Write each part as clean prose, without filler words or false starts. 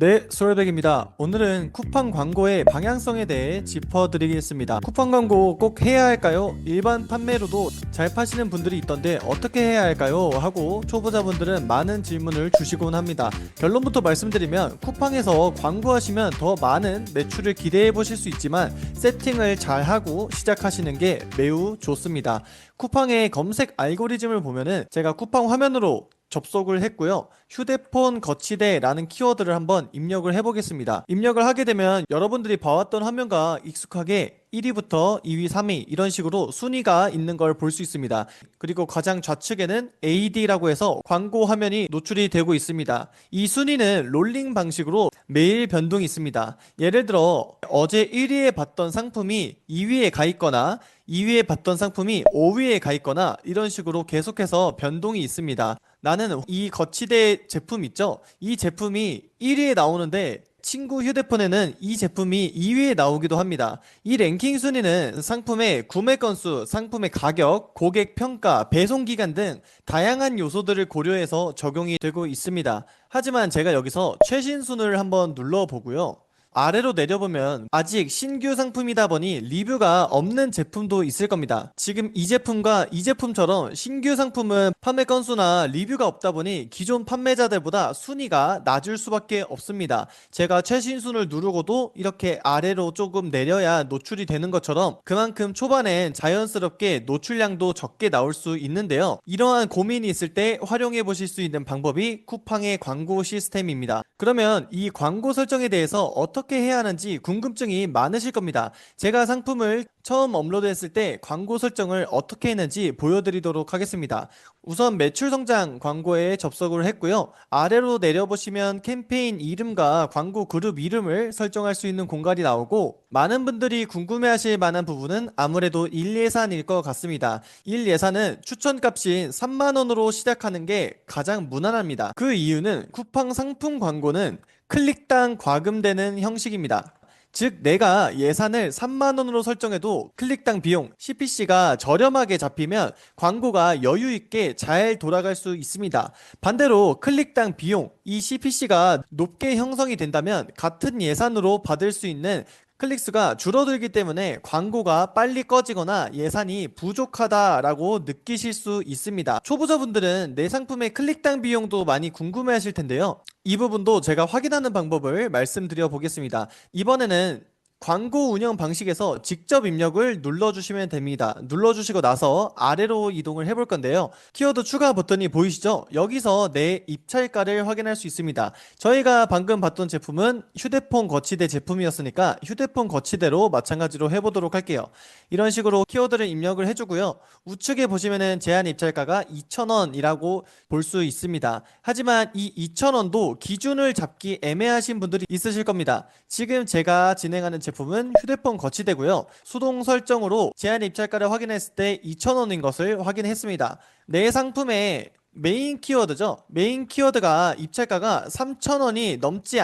네, 소열백입니다. 오늘은 쿠팡 광고의 방향성에 대해 짚어드리겠습니다. 쿠팡 광고 꼭 해야 할까요? 일반 판매로도 잘 파시는 분들이 있던데 어떻게 해야 할까요? 하고 초보자분들은 많은 질문을 주시곤 합니다. 결론부터 말씀드리면 쿠팡에서 광고하시면 더 많은 매출을 기대해 보실 수 있지만 세팅을 잘 하고 시작하시는 게 매우 좋습니다. 쿠팡의 검색 알고리즘을 보면은 제가 쿠팡 화면으로 접속을 했고요. 휴대폰 거치대라는 키워드를 한번 입력을 해보겠습니다. 입력을 하게 되면 여러분들이 봐왔던 화면과 익숙하게 1위부터 2위, 3위 이런 식으로 순위가 있는 걸 볼 수 있습니다. 그리고 가장 좌측에는 AD라고 해서 광고 화면이 노출이 되고 있습니다. 이 순위는 롤링 방식으로 매일 변동이 있습니다. 예를 들어 어제 1위에 봤던 상품이 2위에 가 있거나 2위에 봤던 상품이 5위에 가 있거나 이런 식으로 계속해서 변동이 있습니다. 나는 이 거치대 제품 있죠? 이 제품이 1위에 나오는데 친구 휴대폰에는 이 제품이 2위에 나오기도 합니다. 이 랭킹 순위는 상품의 구매 건수, 상품의 가격, 고객 평가, 배송 기간 등 다양한 요소들을 고려해서 적용이 되고 있습니다. 하지만 제가 여기서 최신 순위를 한번 눌러보고요. 아래로 내려보면 아직 신규 상품이다 보니 리뷰가 없는 제품도 있을 겁니다. 지금 이 제품과 이 제품처럼 신규 상품은 판매 건수나 리뷰가 없다 보니 기존 판매자들보다 순위가 낮을 수밖에 없습니다. 제가 최신 순을 누르고도 이렇게 아래로 조금 내려야 노출이 되는 것처럼 그만큼 초반엔 자연스럽게 노출량도 적게 나올 수 있는데요. 이러한 고민이 있을 때 활용해 보실 수 있는 방법이 쿠팡의 광고 시스템입니다. 그러면 이 광고 설정에 대해서 어떻게 해야 하는지 궁금증이 많으실 겁니다. 제가 상품을 처음 업로드했을 때 광고 설정을 어떻게 했는지 보여드리도록 하겠습니다. 우선 매출 성장 광고에 접속을 했고요. 아래로 내려보시면 캠페인 이름과 광고 그룹 이름을 설정할 수 있는 공간이 나오고, 많은 분들이 궁금해하실 만한 부분은 아무래도 1예산일 것 같습니다. 1예산은 추천값인 3만원으로 시작하는 게 가장 무난합니다. 그 이유는 쿠팡 상품 광고는 클릭당 과금되는 형식입니다. 즉 내가 예산을 3만원으로 설정해도 클릭당 비용 CPC가 저렴하게 잡히면 광고가 여유있게 잘 돌아갈 수 있습니다. 반대로 클릭당 비용 이 CPC가 높게 형성이 된다면 같은 예산으로 받을 수 있는 클릭수가 줄어들기 때문에 광고가 빨리 꺼지거나 예산이 부족하다라고 느끼실 수 있습니다. 초보자분들은 내 상품의 클릭당 비용도 많이 궁금해 하실 텐데요. 이 부분도 제가 확인하는 방법을 말씀드려 보겠습니다. 이번에는 광고 운영 방식에서 직접 입력을 눌러주시면 됩니다. 눌러주시고 나서 아래로 이동을 해볼 건데요. 키워드 추가 버튼이 보이시죠? 여기서 내 입찰가를 확인할 수 있습니다. 저희가 방금 봤던 제품은 휴대폰 거치대 제품이었으니까 휴대폰 거치대로 마찬가지로 해보도록 할게요. 이런 식으로 키워드를 입력을 해주고요. 우측에 보시면은 제한 입찰가가 2,000원이라고 볼 수 있습니다. 하지만 이 2,000원도 기준을 잡기 애매하신 분들이 있으실 겁니다. 지금 제가 진행하는 제품은 휴대폰 거치대고요. 수동 설정으로 제한 입찰가를 확인했을 때 2,000원인 것을 확인했습니다. 내 상품의 메인 키워드죠. 메인 키워드가 입찰가가 3,000원이 넘지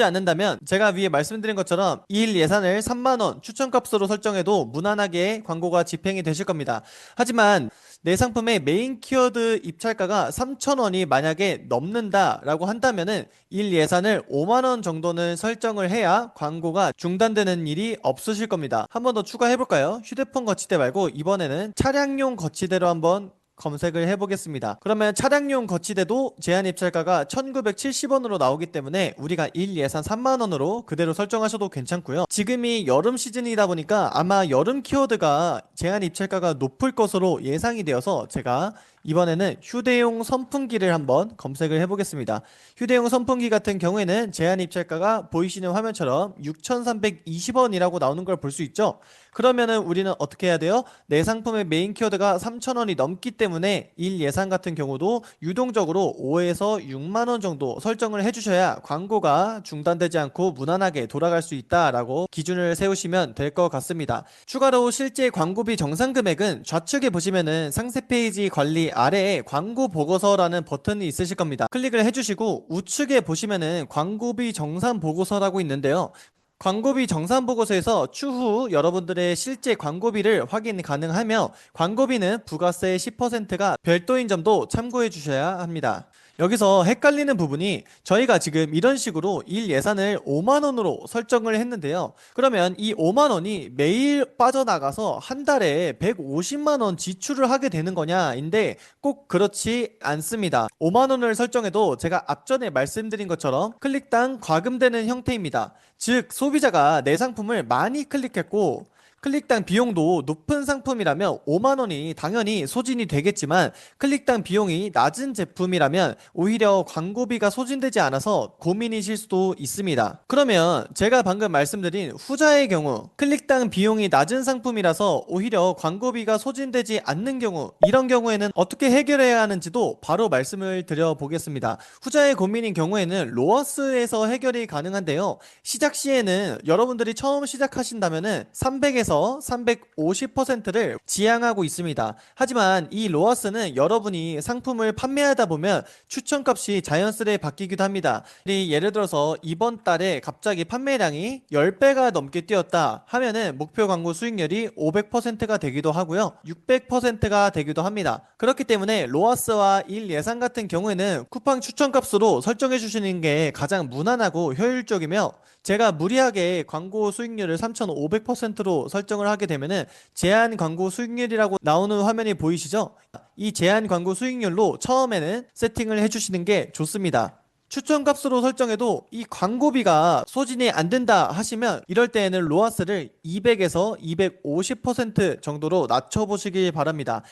않는다면 제가 위에 말씀드린 것처럼 일 예산을 3만원 추천값으로 설정해도 무난하게 광고가 집행이 되실 겁니다. 하지만 내 상품의 메인 키워드 입찰가가 3,000원이 만약에 넘는다라고 한다면은 일 예산을 5만원 정도는 설정을 해야 광고가 중단되는 일이 없으실 겁니다. 한 번 더 추가해 볼까요? 휴대폰 거치대 말고 이번에는 차량용 거치대로 한번 검색을 해보겠습니다. 그러면 차량용 거치대도 제한 입찰가가 1,970원으로 나오기 때문에 우리가 일 예산 3만원으로 그대로 설정하셔도 괜찮고요. 지금이 여름 시즌이다 보니까 아마 여름 키워드가 제한 입찰가가 높을 것으로 예상이 되어서 제가 이번에는 휴대용 선풍기를 한번 검색을 해보겠습니다. 휴대용 선풍기 같은 경우에는 제한 입찰가가 보이시는 화면처럼 6,320원이라고 나오는 걸 볼 수 있죠. 그러면은 우리는 어떻게 해야 돼요? 내 상품의 메인 키워드가 3,000원이 넘기 때문에 일 예산 같은 경우도 유동적으로 5에서 6만원 정도 설정을 해주셔야 광고가 중단되지 않고 무난하게 돌아갈 수 있다라고 기준을 세우시면 될 것 같습니다. 추가로 실제 광고비 정산 금액은 좌측에 보시면은 상세 페이지 관리 아래에 광고 보고서라는 버튼이 있으실 겁니다. 클릭을 해주시고 우측에 보시면은 광고비 정산 보고서라고 있는데요. 광고비 정산 보고서에서 추후 여러분들의 실제 광고비를 확인 가능하며 광고비는 부가세 10%가 별도인 점도 참고해 주셔야 합니다. 여기서 헷갈리는 부분이 저희가 지금 이런 식으로 일 예산을 5만 원으로 설정을 했는데요. 그러면 이 5만 원이 매일 빠져나가서 한 달에 150만 원 지출을 하게 되는 거냐인데 꼭 그렇지 않습니다. 5만 원을 설정해도 제가 앞전에 말씀드린 것처럼 클릭당 과금되는 형태입니다. 즉 소비자가 내 상품을 많이 클릭했고 클릭당 비용도 높은 상품이라면 5만 원이 당연히 소진이 되겠지만 클릭당 비용이 낮은 제품이라면 오히려 광고비가 소진되지 않아서 고민이실 수도 있습니다. 그러면 제가 방금 말씀드린 후자의 경우 클릭당 비용이 낮은 상품이라서 오히려 광고비가 소진되지 않는 경우, 이런 경우에는 어떻게 해결해야 하는지도 바로 말씀을 드려보겠습니다. 후자의 고민인 경우에는 로어스에서 해결이 가능한데요. 시작 시에는 여러분들이 처음 시작하신다면은 300에서 350%를 지향하고 있습니다. 하지만 이 로어스는 여러분이 상품을 판매하다 보면 추천값이 자연스레 바뀌기도 합니다. 예를 들어서 이번 달에 갑자기 판매량이 10배가 넘게 뛰었다 하면은 목표 광고 수익률이 500%가 되기도 하고요. 600%가 되기도 합니다. 그렇기 때문에 로어스와 일 예산 같은 경우에는 쿠팡 추천값으로 설정해 주시는 게 가장 무난하고 효율적이며, 제가 무리하게 광고 수익률을 3,500%로 설정을 하게 되면은 제한 광고 수익률이라고 나오는 화면이 보이시죠? 이 제한 광고 수익률로 처음에는 세팅을 해주시는 게 좋습니다. 추천 값으로 설정해도 이 광고비가 소진이 안 된다 하시면 이럴 때에는 로아스를 200에서 250% 정도로 낮춰보시기 바랍니다.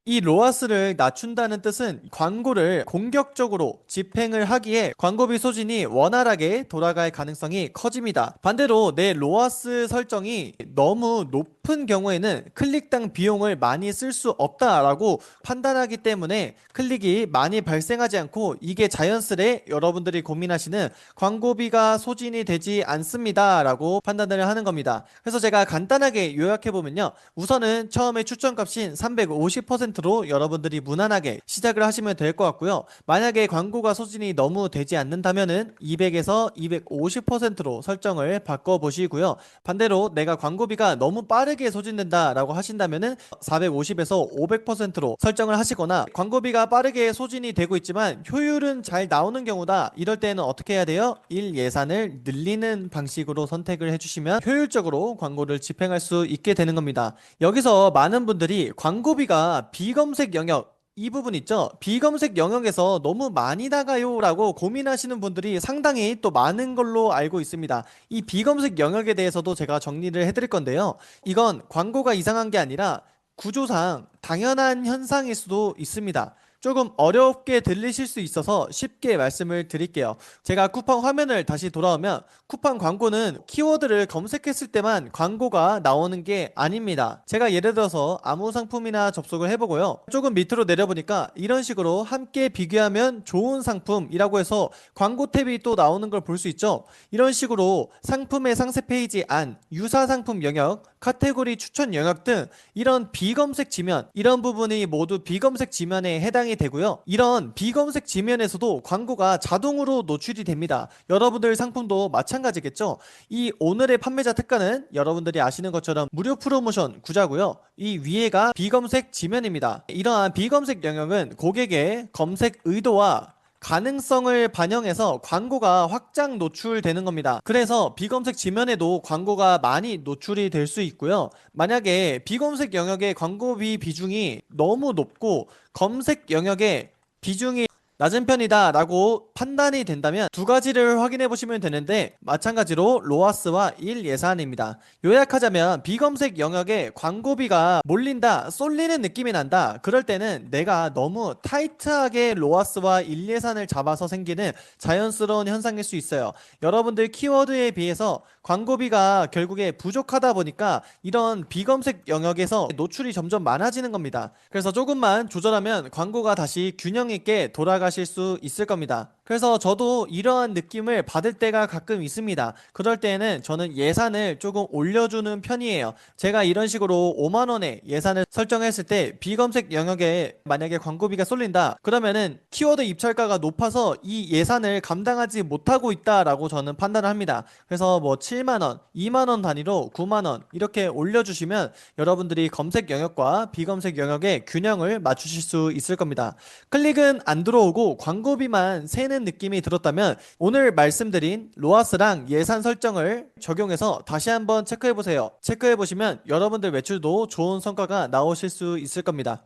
이 로아스를 낮춘다는 뜻은 광고를 공격적으로 집행을 하기에 광고비 소진이 원활하게 돌아갈 가능성이 커집니다. 반대로 내 로아스 설정이 너무 높은 경우에는 클릭당 비용을 많이 쓸 수 없다라고 판단하기 때문에 클릭이 많이 발생하지 않고 이게 자연스레 여러분들이 고민하시는 광고비가 소진이 되지 않습니다 라고 판단을 하는 겁니다. 그래서 제가 간단하게 요약해보면요, 우선은 처음에 추천값인 350%로 여러분들이 무난하게 시작을 하시면 될 것 같고요. 만약에 광고가 소진이 너무 되지 않는다면은 200에서 250%로 설정을 바꿔보시고요. 반대로 내가 광고비가 너무 빠르게 소진된다 라고 하신다면은 450에서 500%로 설정을 하시거나, 광고비가 빠르게 소진이 되고 있지만 효율은 잘 나오는 경우다, 이럴 때는 어떻게 해야 돼요? 일 예산을 늘리는 방식으로 선택을 해주시면 효율적으로 광고를 집행할 수 있게 되는 겁니다. 여기서 많은 분들이 광고비가 비검색 영역, 이 부분 있죠? 비검색 영역에서 너무 많이 나가요 라고 고민하시는 분들이 상당히 또 많은 걸로 알고 있습니다. 이 비검색 영역에 대해서도 제가 정리를 해드릴 건데요, 이건 광고가 이상한 게 아니라 구조상 당연한 현상일 수도 있습니다. 조금 어렵게 들리실 수 있어서 쉽게 말씀을 드릴게요. 제가 쿠팡 화면을 다시 돌아오면 쿠팡 광고는 키워드를 검색했을 때만 광고가 나오는 게 아닙니다. 제가 예를 들어서 아무 상품이나 접속을 해보고요, 조금 밑으로 내려보니까 이런 식으로 함께 비교하면 좋은 상품이라고 해서 광고 탭이 또 나오는 걸 볼 수 있죠. 이런 식으로 상품의 상세 페이지 안, 유사 상품 영역, 카테고리 추천 영역 등 이런 비검색 지면, 이런 부분이 모두 비검색 지면에 해당이 되고요. 이런 비검색 지면에서도 광고가 자동으로 노출이 됩니다. 여러분들 상품도 마찬가지겠죠. 이 오늘의 판매자 특가는 여러분들이 아시는 것처럼 무료 프로모션 구자고요. 이 위에가 비검색 지면입니다. 이러한 비검색 영역은 고객의 검색 의도와 가능성을 반영해서 광고가 확장 노출되는 겁니다. 그래서 비검색 지면에도 광고가 많이 노출이 될 수 있고요. 만약에 비검색 영역의 광고비 비중이 너무 높고 검색 영역의 비중이 낮은 편이다 라고 판단이 된다면 두 가지를 확인해 보시면 되는데, 마찬가지로 로아스와 일 예산입니다. 요약하자면 비검색 영역에 광고비가 몰린다, 쏠리는 느낌이 난다, 그럴 때는 내가 너무 타이트하게 로아스와 일 예산을 잡아서 생기는 자연스러운 현상일 수 있어요. 여러분들 키워드에 비해서 광고비가 결국에 부족하다 보니까 이런 비검색 영역에서 노출이 점점 많아지는 겁니다. 그래서 조금만 조절하면 광고가 다시 균형 있게 돌아가실 수 있을 겁니다. 그래서 저도 이러한 느낌을 받을 때가 가끔 있습니다. 그럴 때에는 저는 예산을 조금 올려주는 편이에요. 제가 이런 식으로 5만 원에 예산을 설정했을 때 비검색 영역에 만약에 광고비가 쏠린다. 그러면은 키워드 입찰가가 높아서 이 예산을 감당하지 못하고 있다라고 저는 판단을 합니다. 그래서 뭐 7만 원, 2만 원 단위로 9만 원 이렇게 올려주시면 여러분들이 검색 영역과 비검색 영역의 균형을 맞추실 수 있을 겁니다. 클릭은 안 들어오고 광고비만 새는 느낌이 들었다면 오늘 말씀드린 로아스랑 예산 설정을 적용해서 다시 한번 체크해 보세요. 체크해 보시면 여러분들 매출도 좋은 성과가 나오실 수 있을 겁니다.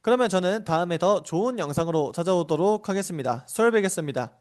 그러면 저는 다음에 더 좋은 영상으로 찾아오도록 하겠습니다. 수요일 뵙겠습니다.